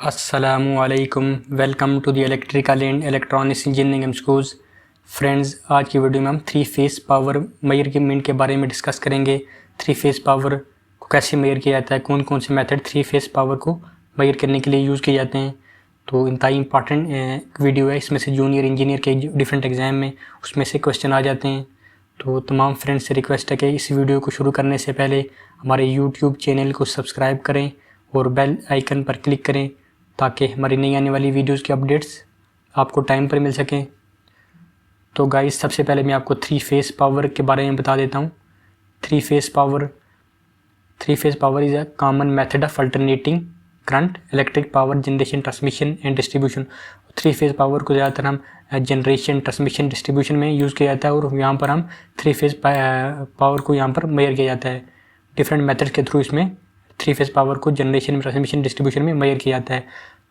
अस्सलामुअलैकुम। Welcome to the electrical and electronics engineering schools. Friends, आज की वीडियो में हम थ्री फेस पावर मेजरमेंट के बारे में डिस्कस करेंगे। थ्री फेस पावर को कैसे मेजर किया जाता है, कौन कौन से मेथड थ्री फेस पावर को मेजर करने के लिए यूज़ किए जाते हैं। तो इंतहाई इंपॉर्टेंट वीडियो है। इसमें से जूनियर इंजीनियर के डिफरेंट एग्ज़ाम में उसमें से क्वेश्चन आ जाते हैं। तो तमाम फ्रेंड्स से रिक्वेस्ट है कि इस वीडियो को शुरू करने से पहले हमारे यूट्यूब चैनल को सब्सक्राइब करें और बेल आइकन पर क्लिक करें ताकि हमारी नई आने वाली वीडियोस की अपडेट्स आपको टाइम पर मिल सकें। तो गाइस, सबसे पहले मैं आपको थ्री फेस पावर के बारे में बता देता हूँ। Three phase power is a common method of alternating current, electric power generation, transmission and distribution. Three phase power को ज़्यादातर हम जनरेशन, ट्रांसमिशन, डिस्ट्रीब्यूशन में यूज़ किया जाता है और यहाँ पर हम थ्री फेस पावर को यहाँ पर मेजर किया जाता है। डिफरेंट मेथड के थ्रू इसमें थ्री फेस पावर को जनरेशन, ट्रांसमिशन, डिस्ट्रीब्यूशन में मेजर किया जाता है।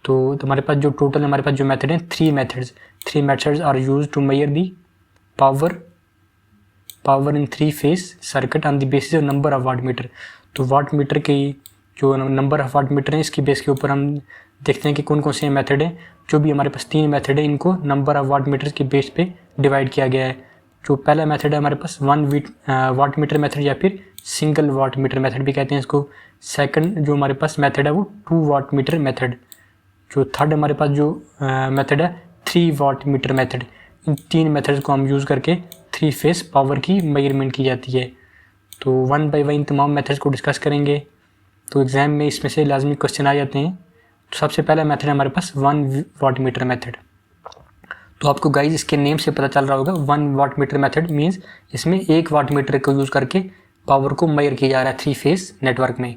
तो हमारे पास जो टोटल हमारे पास जो मेथड हैं, three methods are use to measure the power in three phase circuit on the basis of number of watt meter. तो वाट मीटर की जो नंबर ऑफ वाट मीटर हैं, इसकी बेस के ऊपर हम देखते हैं कि कौन कौन से मेथड हैं। जो भी हमारे पास तीन मेथड है, इनको नंबर ऑफ वाट मीटर के बेस पे डिवाइड किया गया है। जो पहला मेथड है हमारे पास वाट मीटर मेथड या फिर सिंगल वाट मीटर मेथड भी कहते हैं इसको। सेकंड जो हमारे पास मेथड है वो 2 वाट मीटर मेथड। जो थर्ड हमारे पास जो मेथड है 3 वाट मीटर मेथड। इन तीन मेथड्स को हम यूज़ करके थ्री फेस पावर की मेजरमेंट की जाती है। तो वन बाय वन इन तमाम मेथड्स को डिस्कस करेंगे। तो एग्ज़ाम में इसमें से लाजमी क्वेश्चन आ जाते हैं। तो सबसे पहला मेथड है हमारे पास 1 वाट मीटर मेथड। तो आपको गाइज इसके नेम से पता चल रहा होगा, 1 वाट मीटर मेथड मीन्स इसमें 1 वाट मीटर को यूज़ करके पावर को मेजर किया जा रहा है थ्री फेस नेटवर्क में।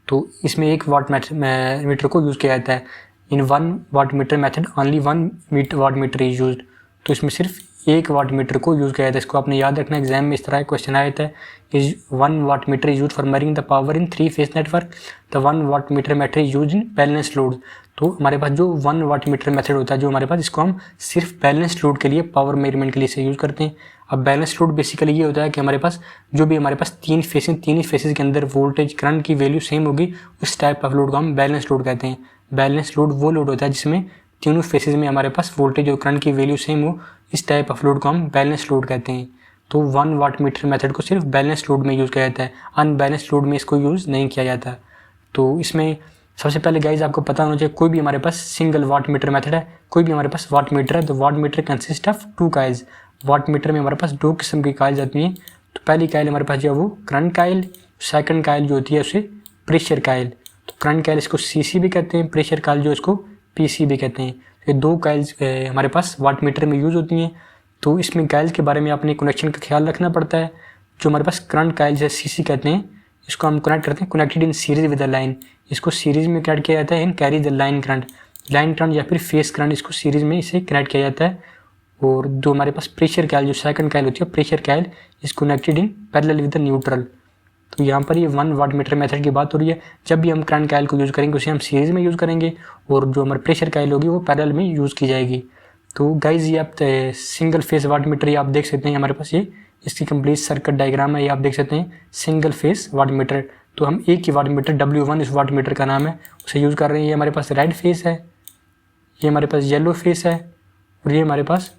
तो इसमें 1 वाट मीटर को यूज़ किया जाता है। In 1 watt meter method only 1 watt meter is use. तो इसमें सिर्फ 1 वाट मीटर को यूज़ किया जाता है। इसको आपने याद रखना, एग्जाम में इस तरह क्वेश्चन आया था, is 1 watt meter is use for measuring the power in three phase network. The 1 watt meter method is use in balance load. तो हमारे पास जो 1 वाट मीटर मेथड होता है, जो हमारे पास, इसको हम सिर्फ बैलेंस लोड के लिए, पावर मेजरमेंट के लिए इसे यूज़ करते हैं। अब बैलेंस लोड बेसिकली ये होता है कि हमारे पास जो भी हमारे पास तीन ही फेसेस के अंदर वोल्टेज करंट की वैल्यू सेम होगी, उस टाइप ऑफ लोड को हम बैलेंस लोड कहते हैं। बैलेंस लोड वो लोड होता है जिसमें तीनों फेसेस में हमारे पास वोल्टेज और करंट की वैल्यू सेम हो, इस टाइप ऑफ लोड को हम बैलेंस लोड कहते हैं। तो 1 वाट मीटर मेथड को सिर्फ बैलेंस लोड में यूज़ किया जाता है, अनबैलेंस लोड में इसको यूज़ नहीं किया जाता। तो इसमें सबसे पहले गाइज आपको पता होना चाहिए, कोई भी हमारे पास सिंगल वाट मीटर मेथड है, कोई भी हमारे पास वाट मीटर है, तो watt meter consist of 2 coils. Watt meter में हमारे पास 2 किस्म की काइल्स आती हैं। तो पहली काइल हमारे पास जो है वो करंट काइल, सेकंड काइल जो होती है उसे प्रेशर काइल। तो करंट काइल इसको सीसी भी कहते हैं, प्रेशर काइल जो इसको पीसी भी कहते हैं। ये 2 काइल्स हमारे पास वाट मीटर में यूज़ होती हैं। तो इसमें काइल्स के बारे में अपने कनेक्शन का ख्याल रखना पड़ता है। जो हमारे पास करंट काइल्स है, सीसी कहते हैं, इसको हम कनेक्ट करते हैं connected in series with the line. इसको सीरीज में कनेक्ट किया जाता है इन कैरी द लाइन करंट या फिर फेस करंट, इसको सीरीज में इसे कनेक्ट किया जाता है। और जो हमारे पास प्रेशर काइल, जो सेकंड काइल होती है pressure Kyle, is connected in parallel with the neutral. तो यहाँ पर ये 1 वाट मीटर मेथड की बात हो रही है। जब भी हम करंट काइल को यूज़ करेंगे उसे हम सीरीज में यूज़ करेंगे और जो हमारी प्रेशर काइल होगी वो पैरेलल में यूज़ की जाएगी। तो गाइज ये आप सिंगल फेस वाट मीटर ये आप देख सकते हैं हमारे पास, ये इसकी कंप्लीट सर्किट डायग्राम है, ये आप देख सकते हैं सिंगल फेस वाट मीटर। तो हम एक ही वाट मीटर W1 इस वाट मीटर का नाम है, उसे यूज़ कर रहे हैं। ये हमारे पास रेड फेस है, ये हमारे पास येलो फेस है और ये हमारे पास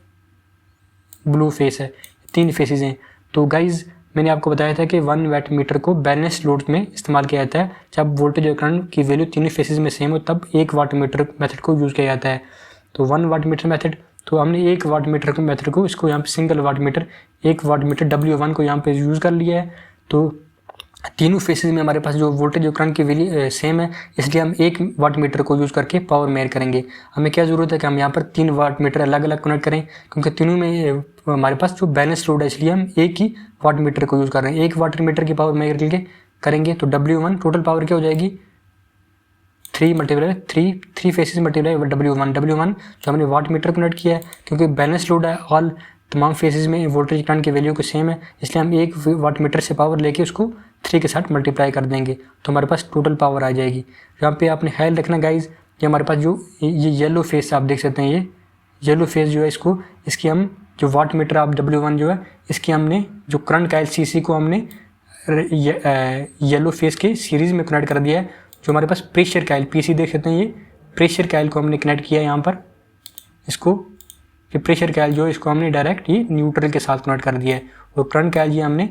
ब्लू फेस है। 3 फेसेस हैं। तो गाइज मैंने आपको बताया था कि 1 वाट मीटर को बैलेंस लोड में इस्तेमाल किया जाता है। जब वोल्टेज और करंट की वैल्यू तीनों फेसेस में सेम हो तब 1 वाट मीटर मेथड को यूज़ किया जाता है। तो 1 वाट मीटर मेथड, तो हमने 1 वाट मीटर को मेथड को इसको यहाँ पे single watt meter, 1 watt meter W1 को यहाँ पे यूज़ कर लिया है। तो तीनों फेसेस में हमारे पास जो वोल्टेज और करंट की वैल्यू सेम है, इसलिए हम 1 वाट मीटर को यूज़ करके पावर मेजर करेंगे। हमें क्या ज़रूरत है कि हम यहाँ पर 3 वाट मीटर अलग अलग कनेक्ट करें, क्योंकि तीनों में हमारे पास जो बैलेंस लोड है, इसलिए हम एक ही वाट मीटर को यूज़ कर रहे हैं। 1 वाट मीटर की पावर मेजर करेंगे तो W1 टोटल पावर क्या हो जाएगी, 3 फेसेस मल्टीप्लाई W1 जो हमने वाट मीटर कनेक्ट किया है, क्योंकि बैलेंस लोड है, ऑल तमाम फेसेस में वोल्टेज करंट की वैल्यू को सेम है, इसलिए हम 1 वाट मीटर से पावर लेके उसको 3 के साथ मल्टीप्लाई कर देंगे तो हमारे पास टोटल पावर आ जाएगी। यहाँ पे आपने ख्याल रखना गाइज, ये हमारे पास जो ये येलो फेस आप देख सकते हैं, ये येलो फेस जो है इसकी हम जो वाट मीटर आप W1 जो है, इसकी हमने जो करंट काइल CC को हमने येलो फेस के सीरीज़ में कनेक्ट कर दिया है। जो हमारे पास प्रेशर काइल PC देख सकते हैं, ये प्रेशर कॉइल को हमने कनेक्ट किया यहाँ पर, इसको ये प्रेशर कॉइल जो इसको हमने डायरेक्ट ये न्यूट्रल के साथ कनेक्ट कर दिया है। और करंट कॉइल ये हमने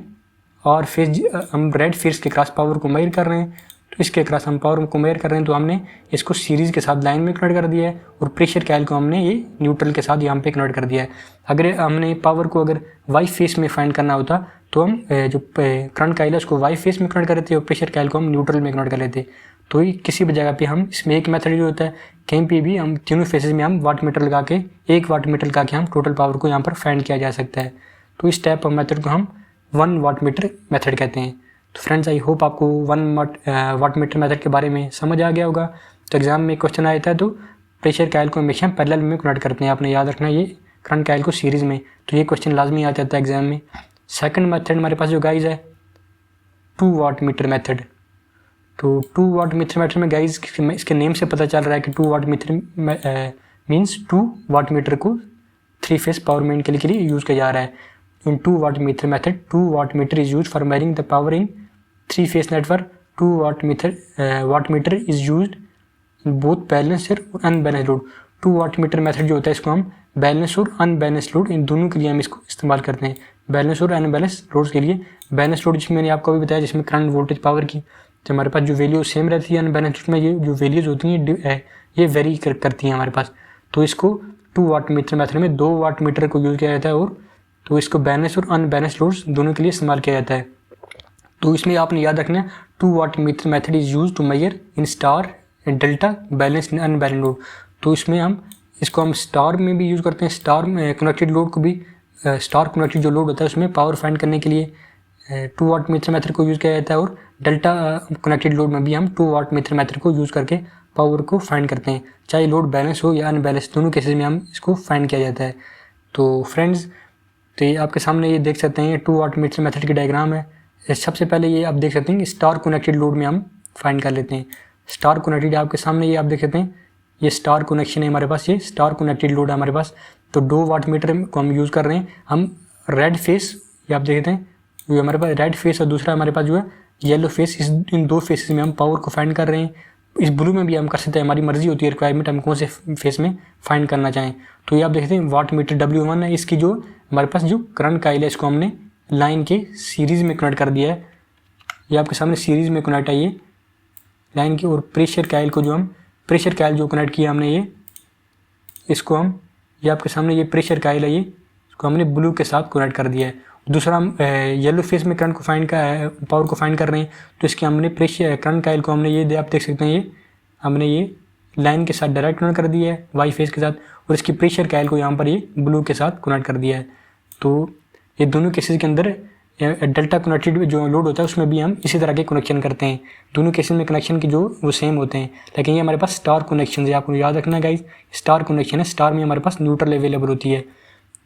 और फेज हम रेड फेज के क्रॉस पावर को मेजर कर रहे हैं, तो इसके क्रॉस हम पावर को मेजर कर रहे हैं, तो हमने इसको सीरीज़ के साथ लाइन में कनेक्ट कर दिया है और प्रेशर कॉइल को हमने ये न्यूट्रल के साथ यहाँ पे कनेक्ट कर दिया है। अगर हमने पावर को अगर वाई फेस में फाइंड करना होता तो हम जो करंट कॉइल है उसको वाई फेस में कनेक्ट कर लेते और प्रेशर कॉइल को हम न्यूट्रल में कनेक्ट कर लेते। तो ये किसी भी जगह पे हम इसमें एक मेथड जो होता है, कहीं पे भी हम तीनों फेसेस में हम वाट मीटर लगा के, एक वाट मीटर लगा के हम टोटल पावर को यहाँ पर फाइंड किया जा सकता है। तो इस टाइप ऑफ मेथड को हम 1 वाट मीटर मेथड कहते हैं। तो फ्रेंड्स आई होप आपको 1 वाट मीटर मेथड के बारे में समझ आ गया होगा। तो एग्जाम में क्वेश्चन आया था तो प्रेशर कॉइल को हमेशा पैरेलल में कनेक्ट करते हैं, आपने याद रखना ये करंट कॉइल को सीरीज़ में, तो ये क्वेश्चन लाजमी आ जाता है एग्जाम में। सेकंड मेथड हमारे पास जो गाइज है 2 वाट मीटर मेथड। तो 2 वाट मीटर मेथड में गाइज इसके नेम से पता चल रहा है कि 2 watt meter means 2 watt meter को 3 फेस पावर मेन के लिए यूज़ किया जा रहा है। In 2 watt meter method, 2 watt meter is used for measuring the power in 3 phase network. 2 watt meter is used in both balanced और unbalanced load. 2 watt meter method जो होता है इसको हम बैलेंस और अनबैलेंस लोड इन दोनों के लिए हम इसको इस्तेमाल करते हैं। बैलेंस और अनबैलेंस लोड्स के लिए बैलेंस लोड जिसमें मैंने आपको अभी बताया, जिसमें करंट वोल्टेज पावर की तो हमारे पास जो वैल्यू सेम रहती है, अनबैलेंस में ये जो वैल्यूज होती हैं ये वेरी करती हैं हमारे पास। तो इसको 2 वाट मीटर मेथड में 2 वाट मीटर को यूज़ किया जाता है और तो इसको बैलेंस और अनबैलेंस लोड्स दोनों के लिए इस्तेमाल किया जाता है। तो इसमें आपने याद रखना है 2 watt meter method is use to measure in star delta balance in unbalance load. तो इसमें हम स्टार में भी यूज़ करते हैं, स्टार में कनेक्टेड लोड को भी, स्टार कनेक्टेड जो लोड होता है उसमें पावर फाइंड करने के लिए 2 वाट मीटर मेथड को यूज़ किया जाता है और डेल्टा कनेक्टेड लोड में भी हम 2 वाट मीटर मेथड को यूज़ करके पावर को फाइंड करते हैं, चाहे लोड बैलेंस हो या अनबैलेंस, दोनों केसेस में हम इसको फाइंड किया जाता है। तो फ्रेंड्स तो ये आपके सामने ये देख सकते हैं 2 वाट मीटर मेथड की डायग्राम है। सबसे पहले ये आप देख सकते हैं कि स्टार कनेक्टेड लोड में हम फाइंड कर लेते हैं। स्टार कनेक्टेड आपके सामने ये आप देख सकते हैं, ये स्टार कनेक्शन है हमारे पास, ये स्टार कनेक्टेड लोड है हमारे पास। तो 2 वाट मीटर को हम यूज़ कर रहे हैं, हम रेड फेस ये आप देखते हैं जो हमारे पास रेड फेस और दूसरा हमारे पास जो है येलो फेस, इन 2 फेसेस में हम पावर को फाइंड कर रहे हैं। इस ब्लू में भी हम कर सकते हैं, हमारी मर्जी होती है रिक्वायरमेंट हम कौन से फेस में फाइंड करना चाहें। तो ये आप देखते हैं वाट मीटर W1 है, इसकी जो हमारे पास जो करंट कॉइल है इसको हमने लाइन के सीरीज़ में कनेक्ट कर दिया है। ये आपके सामने सीरीज़ में कनेक्ट है ये लाइन की। और प्रेशर कॉइल को जो हम प्रेशर कॉइल जो कनेक्ट किया हमने ये इसको हम ये आपके सामने ये प्रेशर कॉइल है, ये इसको हमने ब्लू के साथ कनेक्ट कर दिया है। दूसरा हम येलो फेस में करंट को पावर को फाइंड कर रहे हैं, तो इसके हमने प्रेशर करंट कॉइल को हमने ये आप देख सकते हैं ये हमने ये लाइन के साथ डायरेक्ट कनेक्ट कर दिया है वाई फेस के साथ, और इसकी प्रेशर कॉइल को यहाँ पर ये ब्लू के साथ कनेक्ट कर दिया है। तो ये दोनों केसेस के अंदर डेल्टा कनेक्टेड जो लोड होता है उसमें भी हम इसी तरह के कनेक्शन करते हैं। दोनों केसेस में कनेक्शन की जो वो सेम होते हैं, लेकिन ये हमारे पास स्टार कनेक्शन है, आपको याद रखना गाइस स्टार कनेक्शन है। स्टार में हमारे पास न्यूट्रल अवेलेबल होती है।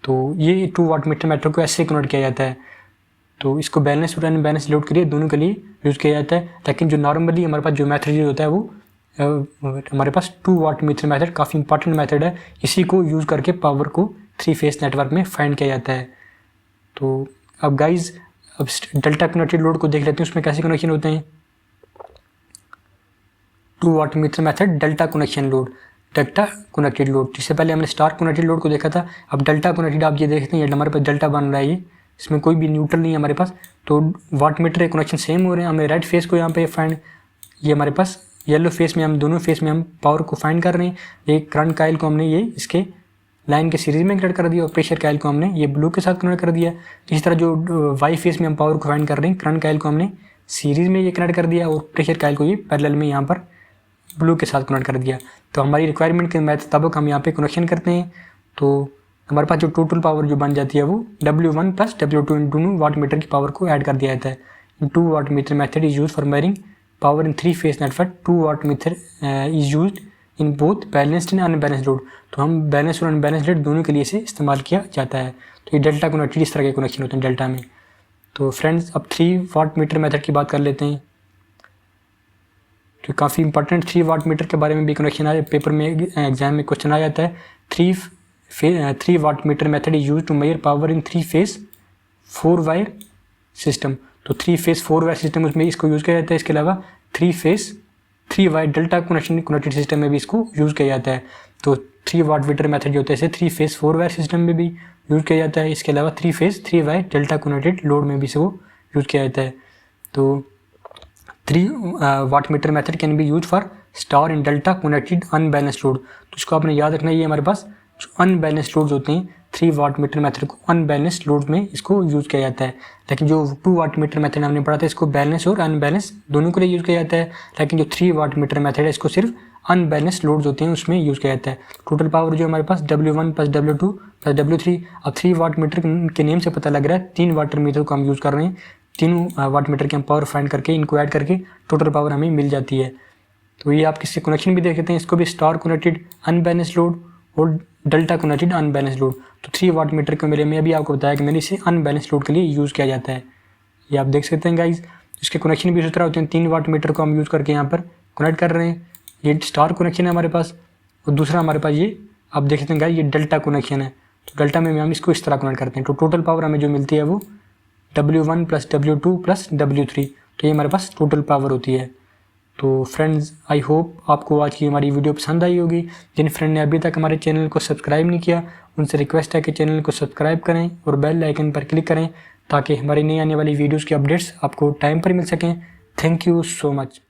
तो ये 2 वाट मीटर मेथड को ऐसे कनेक्ट किया जाता है। तो इसको बैलेंस और अनबैलेंस लोड के लिए दोनों के लिए यूज़ किया जाता है। लेकिन जो नॉर्मली हमारे पास जो मेथड यूज होता है वो हमारे पास 2 वाट मीटर मेथड काफ़ी इंपॉर्टेंट मेथड है। इसी को यूज़ करके पावर को 3 फेस नेटवर्क में फाइंड किया जाता है। तो अब गाइज अब डेल्टा कनेक्टेड लोड को देख लेते हैं, उसमें कैसे कनेक्शन होते हैं। 2 watt meter method delta connection load, delta connected load. जिससे पहले हमने स्टार कनेक्टेड लोड को देखा था, अब डेल्टा कनेक्टेड आप ये देखते हैं ये हमारे पास डेल्टा बन रहा है, ये इसमें कोई भी न्यूट्रल नहीं है हमारे पास। तो वाट मीटर के कनेक्शन सेम हो रहे हैं। हमें रेड फेस को यहाँ पे फाइंड, ये हमारे पास येलो फेस में हम दोनों फेस में हम पावर को फाइंड कर रहे हैं। ये करंट कॉइल को हमने ये इसके लाइन के सीरीज में कनेक्ट कर दिया और प्रेशर कॉइल को हमने ये ब्लू के साथ कनेक्ट कर दिया। इस तरह जो वाई फेस में हम पावर को फाइंड कर रहे हैं, करंट कॉइल को हमने सीरीज में ये कनेक्ट कर दिया और प्रेशर कॉइल को ये पैरेलल में यहाँ पर ब्लू के साथ कनेक्ट कर दिया। तो हमारी रिक्वायरमेंट के मुताबिक हम यहाँ पे कनेक्शन करते हैं। तो हमारे पास जो टोटल पावर जो बन जाती है वो W1 प्लस W2 इन दोनों वाट मीटर की पावर को ऐड कर दिया जाता है। 2 watt meter method is use for measuring power in 3 phase network. 2 watt meter is use in both balanced and unbalanced load. तो हम बैलेंस और अनबैलेंस्ड लोड दोनों के लिए इसे इस्तेमाल किया जाता है। तो ये डेल्टा कनेक्टेड इस तरह के कनेक्शन होते हैं डेल्टा में। तो फ्रेंड्स अब 3 वाट मीटर मेथड की बात कर लेते हैं। तो काफ़ी इंपॉर्टेंट 3 वाट मीटर के बारे में भी कनेक्शन आया, पेपर में एग्जाम में क्वेश्चन आ जाता है। 3 watt meter method is use to measure power in 3 phase 4 wire system. तो 3 फेस 4 वायर सिस्टम उसमें इसको यूज़ किया जाता है। इसके अलावा 3 face 3 wire delta connected system में भी इसको यूज़ किया जाता है। तो 3 वाट मीटर मेथड जो होता है इसे 3 फेज़ 4 वायर सिस्टम में भी यूज़ किया जाता है। इसके अलावा 3 phase 3 wire delta connected load में भी इसको यूज़ किया जाता है। तो 3 watt meter method can be use for star in delta connected unbalanced load. तो इसको आपने याद रखना, ये हमारे पास जो अनबैलेंस्ड लोड्स होते हैं 3 वाट मीटर मेथड को अनबैलेंस्ड लोड में इसको यूज़ किया जाता है। लेकिन जो 2 वाट मीटर मेथड हमने पढ़ा था इसको बैलेंस और अनबैलेंस दोनों के लिए यूज़ किया जाता है। लेकिन जो 3 वाट मीटर मेथड है इसको सिर्फ अनबैलेंस्ड लोड्स होते हैं उसमें यूज़ किया जाता है। टोटल पावर जो हमारे पास W1 + W2 + W3। अब 3 वाट मीटर के नेम से पता लग रहा है 3 वाट मीटर को हम यूज़ कर रहे हैं। तीनों वाट मीटर के हम पावर फाइंड करके इनको ऐड करके टोटल पावर हमें मिल जाती है। तो ये आप किससे कनेक्शन भी देख सकते हैं, इसको भी स्टार कनेक्टेड अनबैलेंस्ड लोड और डेल्टा कनेक्टेड अनबैलेंस्ड लोड। तो 3 वाट मीटर के मेरे में अभी आपको बताया कि मैंने इसे अनबैलेंस्ड लोड के लिए यूज़ किया जाता है। ये आप देख सकते हैं गाइज। इसके कनेक्शन भी इसी तरह होते हैं। 3 वाट मीटर को हम यूज़ करके यहाँ पर कनेक्ट कर रहे हैं। ये स्टार कनेक्शन है हमारे पास और दूसरा हमारे पास ये आप देख सकते हैं गाइज ये डेल्टा कनेक्शन है। तो डेल्टा में हम इसको इस तरह कनेक्ट करते हैं। तो टोटल पावर हमें जो मिलती है वो W1 + W2 + W3। तो ये हमारे पास टोटल पावर होती है। तो फ्रेंड्स आई होप आपको आज की हमारी वीडियो पसंद आई होगी। जिन फ्रेंड ने अभी तक हमारे चैनल को सब्सक्राइब नहीं किया उनसे रिक्वेस्ट है कि चैनल को सब्सक्राइब करें और बेल आइकन पर क्लिक करें ताकि हमारी नई आने वाली वीडियोस की अपडेट्स आपको टाइम पर मिल सकें। Thank you so much.